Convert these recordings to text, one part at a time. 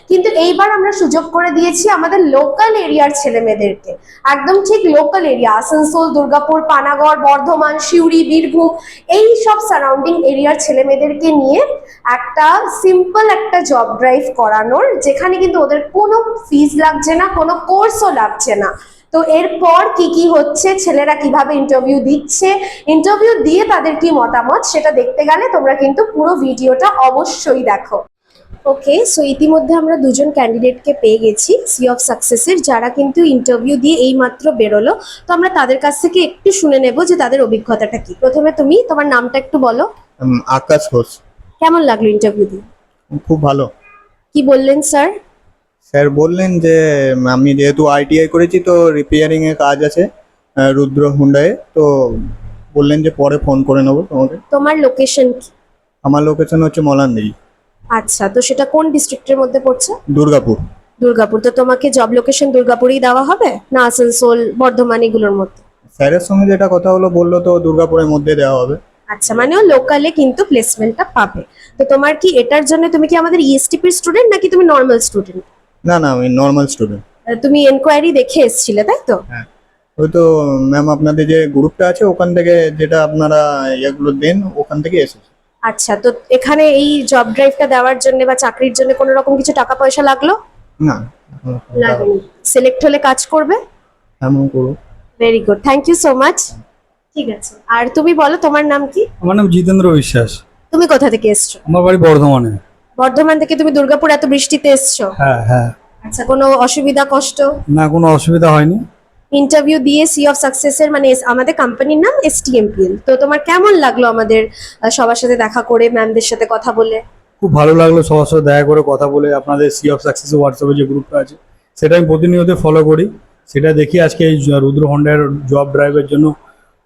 কিন্তু এইবার আমরা সুযোগ করে দিয়েছি আমাদের লোকাল এরিয়ার ছেলেমেয়েদেরকে, একদম ঠিক লোকাল এরিয়া, আসানসোল, দুর্গাপুর, পানাগড়, বর্ধমান, সিউড়ি, বীরভূম, এই সব সারাউন্ডিং এরিয়ার ছেলেমেয়েদেরকে নিয়ে একটা সিম্পল একটা জব ড্রাইভ করানোর, যেখানে কিন্তু ওদের কোনো ফিজ লাগছে না, কোনো কোর্সও লাগছে না। তো এরপর কি কি হচ্ছে, ছেলেরা কিভাবে ইন্টারভিউ দিচ্ছে, ইন্টারভিউ দিয়ে তাদের কি মতামত, সেটা দেখতে গেলে তোমরা কিন্তু পুরো ভিডিওটা অবশ্যই দেখো। ওকে, সো ইতিমধ্যে আমরা দুজন ক্যান্ডিডেটকে পেয়ে গেছি সি অফ সাকসেসের, যারা কিন্তু ইন্টারভিউ দিয়ে এইমাত্র বেরোলো। তো আমরা তাদের কাছ থেকে একটু শুনে নেব যে তাদের অভিজ্ঞতাটা কি। প্রথমে তুমি তোমার নামটা একটু বলো। আকাশ ঘোষ। কেমন লাগলো ইন্টারভিউ দিয়ে? খুব ভালো। কি বললেন স্যার? স্যার বললেন যে আমি যেহেতু আইটিআই করেছি তো রিপেয়ারিং এর কাজ আছে রুদ্র হুন্ডায়, তো বললেন যে পরে ফোন করে নেবো তোমাকে। তোমার লোকেশন কি? আমার লোকেশন হচ্ছে মলানদিঘি। আচ্ছা, তো সেটা কোন ডিস্ট্রিক্টের মধ্যে পড়ছে? দুর্গাপুর। দুর্গাপুর। তো তোমাকে জব লোকেশন দুর্গাপুরেই দেওয়া হবে না আসানসোল, বর্ধমান এগুলোর মধ্যে? স্যারের সঙ্গে যেটা কথা হলো বললো তো দুর্গাপুরের মধ্যে দেওয়া হবে। আচ্ছা, মানে ও লোকালে কিন্তু প্লেসমেন্টটা পাবে। তো তোমার কি এটার জন্য, তুমি কি আমাদের ইএসটিপির স্টুডেন্ট নাকি তুমি নর্মাল স্টুডেন্ট? না না, আমি নর্মাল স্টুডেন্ট। তুমি এনকোয়ারি দেখে এসেছিলে তাই তো? হ্যাঁ, ওই তো ম্যাম আপনাদের যে গ্রুপটা আছে ওখান থেকে যেটা আপনারা এগুলো দেন ওখান থেকে এসেছে। আচ্ছা, তো এখানে এই জব ড্রাইভটা দেওয়ার জন্য বা চাকরির জন্য কোনো রকম কিছু টাকা পয়সা লাগলো? না, লাগেনি। সিলেক্ট হলে কাজ করবে? এমন করো। Very good, thank you so much. ঠিক আছে, আর তুমি বলো তোমার নাম কি? আমার নাম জিতেন্দ্র বিশ্বাস। তুমি কোথা থেকে এসছো? আমার বাড়ি বর্ধমানে। বর্ধমান থেকে তুমি দুর্গাপুর এত বৃষ্টিতে এসছো? হ্যাঁ হ্যাঁ। আচ্ছা, কোনো অসুবিধা কষ্ট? না, কোনো অসুবিধা হয়নি। ইন্টারভিউ দিয়ে সি অফ সাকসেসের মানে আমাদের কোম্পানির নাম এসটিএমপিএল। তো তোমার কেমন লাগলো আমাদের সবার সাথে দেখা করে, ম্যামদের সাথে কথা বলে? খুব ভালো লাগলো সবার সাথে দেখা করে কথা বলে। আপনাদের সি অফ সাকসেস হোয়াটসঅ্যাপে যে গ্রুপটা আছে সেটা আমি প্রতিনিয়ত ফলো করি, সেটা দেখি আজকে এই রুদ্র হন্ডার জব ড্রাইভের জন্য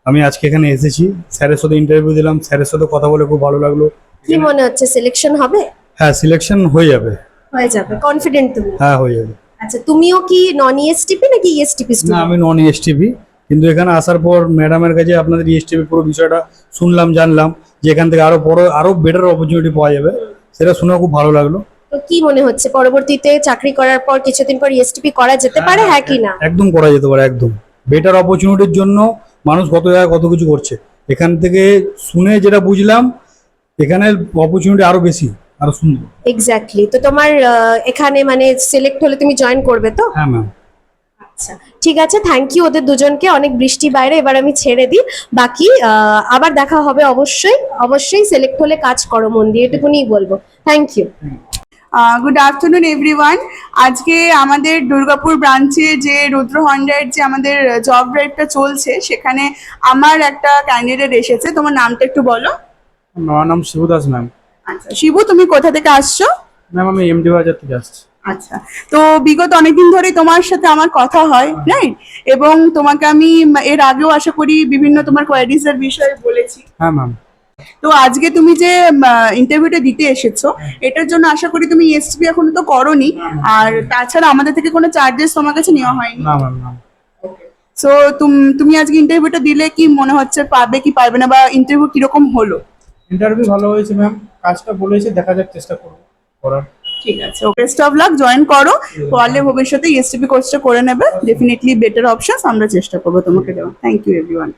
আমি আজকে এখানে এসেছি। স্যারের সাথে ইন্টারভিউ দিলাম, স্যারের সাথে কথা বলে খুব ভালো লাগলো। কি মনে হচ্ছে, সিলেকশন হবে? হ্যাঁ, সিলেকশন হয়ে যাবে। হয়ে যাবে, কনফিডেন্ট তুমি? হ্যাঁ, হয়ে যাবে। আচ্ছা, তুমিও কি নন ইএসটিপি নাকি ইএসটিপি না, স্টুডেন্ট? আমি নন ইএসটিপি, কিন্তু এখানে আসার পর ম্যাডামের কাছে আপনাদের ইএসটিপি পুরো বিষয়টা শুনলাম, জানলাম যে এখান থেকে আরো বেটার অপরচুনিটি পাওয়া যাবে, সেটা শুনে খুব ভালো লাগলো। তো কি মনে হচ্ছে পরবর্তীতে চাকরি করার পর কিছুদিন পর ইএসটিপি করা যেতে পারে, হ্যাঁ কি না? একদম করা যেতে পারে, একদম বেটার অপরচুনিটির জন্য মানুষ কত জায়গায় কত কিছু করছে, এখান থেকে শুনে যেটা বুঝলাম এখানে অপরচুনিটি আরো বেশি, আরো সুন্দর। এক্স্যাক্টলি। তো তোমার এখানে মানে সিলেক্ট হলে তুমি জয়েন করবে তো? হ্যাঁ ম্যাম। আচ্ছা, ঠিক আছে, থ্যাংক ইউ ওদের দুজনকে। অনেক বৃষ্টি বাইরে, এবার আমি ছেড়ে দিই। বাকি আবার দেখা হবে অবশ্যই। অবশ্যই সিলেক্ট হলে কাজ করো মন দিয়ে, এটুকুনি বলবো। Thank you. Good afternoon everyone. আজকে আমাদের দুর্গাপুর ব্রাঞ্চে যে রুদ্র হন্ডার যে আমাদের জব ড্রাইভটা চলছে সেখানে আমার একটা ক্যান্ডিডেট এসেছে। তোমার নামটা একটু বলো। আমার নাম শিবু দাস ম্যাম। আচ্ছা শিবু, তুমি কোথা থেকে আসছো? ম্যাম আমি এমডি বাজার থেকে আসছি। আচ্ছা, তো বিগত অনেকদিন ধরে তোমার সাথে আমার কথা হয়, রাইট? এবং তোমাকে আমি এর আগেও আশা করি বিভিন্ন তোমার কোয়ারিজ এর বিষয়ে বলেছি। হ্যাঁ ম্যাম। তো আজকে তুমি যে ইন্টারভিউটা দিতে এসেছো এটার জন্য আশা করি তুমি এসটিপি এখনো তো করোনি, আর তাছাড়া আমাদের থেকে কোনো চার্জেস তোমার কাছে নেওয়া হয়নি। না ম্যাম, না। সো তুমি আজকে ইন্টারভিউটা দিলে কি মনে হচ্ছে, পাবে কি পারবে না, বা ইন্টারভিউ কিরকম হলো? ইন্টারভিউ ভালো হয়েছে ম্যাম, কাজটা বলেছে, দেখা যাক, চেষ্টা করবো করার। ঠিক আছে, বেস্ট অফ লাক, জয়েন করো। পরে ভবিষ্যতে এসটিপি কোর্সটা করে নেবে, ডেফিনেটলি বেটার অপশনস আমরা চেষ্টা করবো তোমাকে দেওয়া। Thank you everyone.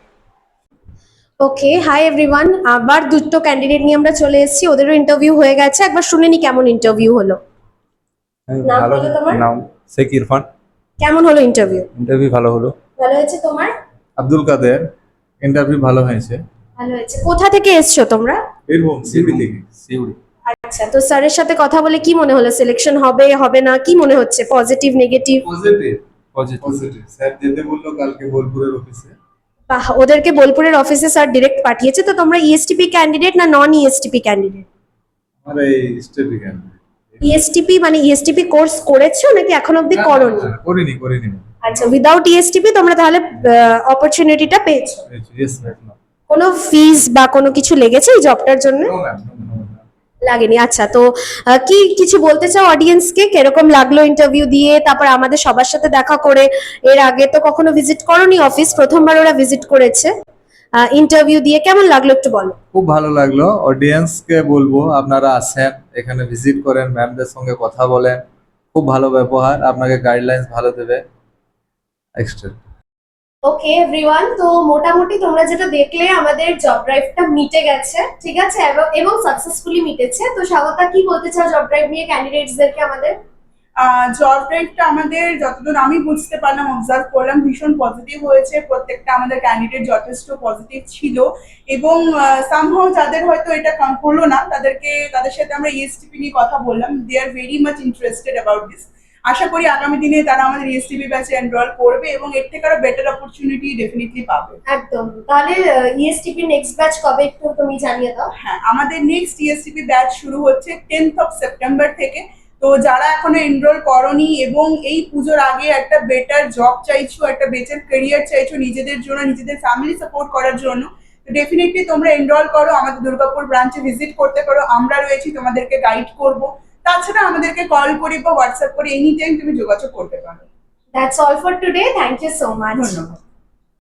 Okay, hi everyone. আবার দুটো ক্যান্ডিডেট নিয়ে আমরা চলে এসেছি, ওদেরও ইন্টারভিউ হয়ে গেছে। একবার শুনে নি কেমন ইন্টারভিউ হলো। নাম ভালো। বলো তোমার। নাম শেখ ইরফান। কেমন হলো ইন্টারভিউ? ইন্টারভিউ ভালো হলো। ভালো হয়েছে। তোমার? আব্দুল কাদের। ইন্টারভিউ ভালো হয়েছে। ভালো হয়েছে। কোথা থেকে এসছো তোমরা? বীরভূম সিউড়ি থেকে। সিউড়ি। আচ্ছা, তো স্যারের সাথে কথা বলে কি মনে হলো, সিলেকশন হবে হবে না কি মনে হচ্ছে, positive negative? Positive. Positive. Sir যেতে বললো কালকে বোলপুরের অফিসে। বাহ, ওদেরকে বোলপুরের অফিসে স্যার ডিরেক্ট পাঠিয়েছে। তো তোমরা ইএসটিপি ক্যান্ডিডেট না নন ইএসটিপি ক্যান্ডিডেট? আমার এই স্টেপি কেন ইএসটিপি মানে ইএসটিপি কোর্স করেছো নাকি এখন অবধি করোনি? করিনি। আচ্ছা, উইদাউট ইএসটিপি তোমরা তাহলে অপরচুনিটিটা পেয়েছো? Yes ma'am. কোনো ফিজ বা কোনো কিছু লেগেছে এই জবটার জন্য? No ma'am. লাগেনি। আচ্ছা, তো কি কিছু বলতে চাও অডিয়েন্সকে, কিরকম লাগলো ইন্টারভিউ দিয়ে, তারপর আমাদের সবার সাথে দেখা করে? এর আগে তো কখনো ভিজিট করোনি অফিস, প্রথমবার ওরা ভিজিট করেছে। ইন্টারভিউ দিয়ে কেমন লাগলো একটু বলো। খুব ভালো লাগলো। অডিয়েন্সকে বলবো আপনারা আসেন, এখানে ভিজিট করেন, ম্যামদের সঙ্গে কথা বলেন, খুব ভালো ব্যবহার, আপনাকে গাইডলাইন্স ভালো দেবে এক্সট্রা। ওকে এভরিওয়ান, তো মোটামুটি তোমরা যেটা দেখলে আমাদের জব ড্রাইভটা মিটে গেছে, ঠিক আছে, এবং সাকসেসফুলি মিটেছে। তো স্বাগতা, কি বলতে চাও জব ড্রাইভ নিয়ে ক্যান্ডিডেটসদেরকে আমাদের? জব ড্রাইভটা আমাদের যতদূর আমি বুঝতে পারলাম, অবজার্ভ করলাম, ভীষণ পজিটিভ হয়েছে। প্রত্যেকটা আমাদের ক্যান্ডিডেট যথেষ্ট পজিটিভ ছিল এবং সামহাও যাদের হয়তো এটা হলো না, তাদের সাথে আমরা ইএসটিপি নিয়ে কথা বললাম। They are very much interested about this. আশা করি আগামী দিনে তারা আমাদের ইএসটিপি ব্যাচে এনরোল করবে এবং এর থেকে আরো বেটার অপরচুনিটি ডেফিনেটলি পাবে। একদম। তাহলে ইএসটিপি নেক্সট ব্যাচ কবে একটু তুমি জানিয়ে দাও। হ্যাঁ, আমাদের নেক্সট ইএসটিপি ব্যাচ শুরু হচ্ছে 10th অফ সেপ্টেম্বর থেকে। তো যারা এখনো এনরোল করনি এবং এই পুজোর আগে একটা বেটার জব চাইছো, একটা বেটার ক্যারিয়ার চাইছো নিজেদের জন্য, নিজেদের ফ্যামিলি সাপোর্ট করার জন্য, তো ডেফিনেটলি তোমরা এনরোল করো, আমাদের দুর্গাপুর ব্রাঞ্চে ভিজিট করতে পারো। আমরা রয়েছি, তোমাদেরকে গাইড করব। তাছাড়া আমাদেরকে কল করে বা হোয়াটসঅ্যাপ করে এনি টাইম তুমি যোগাযোগ করতে পারো। That's all for today, thank you so much. ধন্যবাদ।